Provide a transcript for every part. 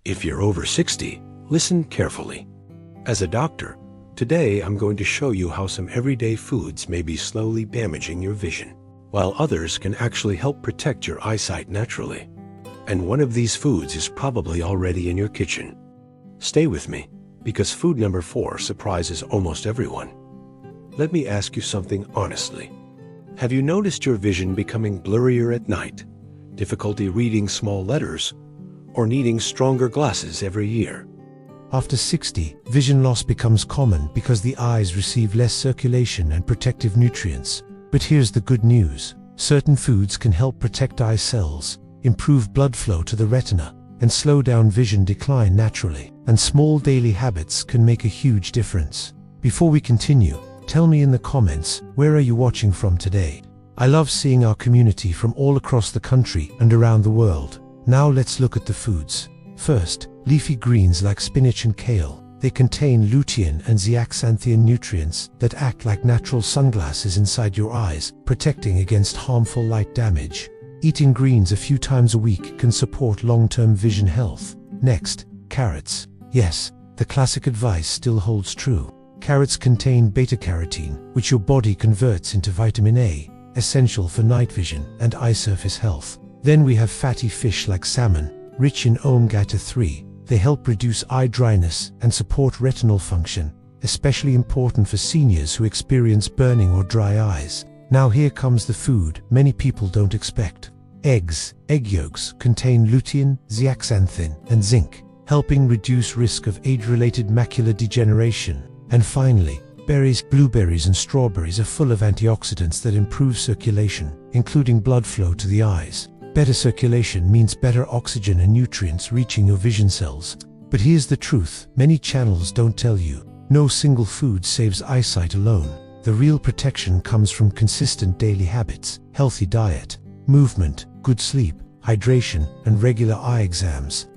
If you're over 60, listen carefully. As a doctor, today I'm going to show you how some everyday foods may be slowly damaging your vision, while others can actually help protect your eyesight naturally. And one of these foods is probably already in your kitchen. Stay with me, because food number 4 surprises almost everyone. Let me ask you something honestly. Have you noticed your vision becoming blurrier at night, difficulty reading small letters, or needing stronger glasses every year? After 60, vision loss becomes common because the eyes receive less circulation and protective nutrients. But here's the good news. Certain foods can help protect eye cells, improve blood flow to the retina, and slow down vision decline naturally. And small daily habits can make a huge difference. Before we continue, tell me in the comments, where are you watching from today? I love seeing our community from all across the country and around the world. Now let's look at the foods. First, leafy greens like spinach and kale. They contain lutein and zeaxanthin nutrients that act like natural sunglasses inside your eyes, protecting against harmful light damage. Eating greens a few times a week can support long-term vision health. Next, carrots. Yes, the classic advice still holds true. Carrots contain beta-carotene, which your body converts into vitamin A, essential for night vision and eye surface health. Then we have fatty fish like salmon, rich in omega-3. They help reduce eye dryness and support retinal function, especially important for seniors who experience burning or dry eyes. Now here comes the food many people don't expect. Eggs. Egg yolks contain lutein, zeaxanthin, and zinc, helping reduce risk of age-related macular degeneration. And finally, berries. Blueberries and strawberries are full of antioxidants that improve circulation, including blood flow to the eyes. Better circulation means better oxygen and nutrients reaching your vision cells. But here's the truth, many channels don't tell you. No single food saves eyesight alone. The real protection comes from consistent daily habits, healthy diet, movement, good sleep, hydration, and regular eye exams.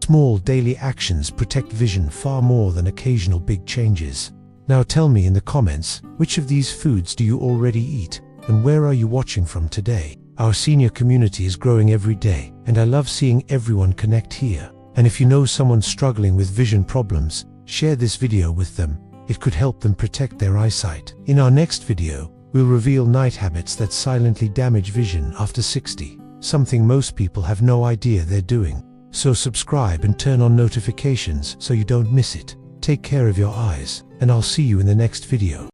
Small daily actions protect vision far more than occasional big changes. Now tell me in the comments, which of these foods do you already eat, and where are you watching from today? Our senior community is growing every day, and I love seeing everyone connect here. And if you know someone struggling with vision problems, share this video with them. It could help them protect their eyesight. In our next video, we'll reveal night habits that silently damage vision after 60, something most people have no idea they're doing. So subscribe and turn on notifications so you don't miss it. Take care of your eyes, and I'll see you in the next video.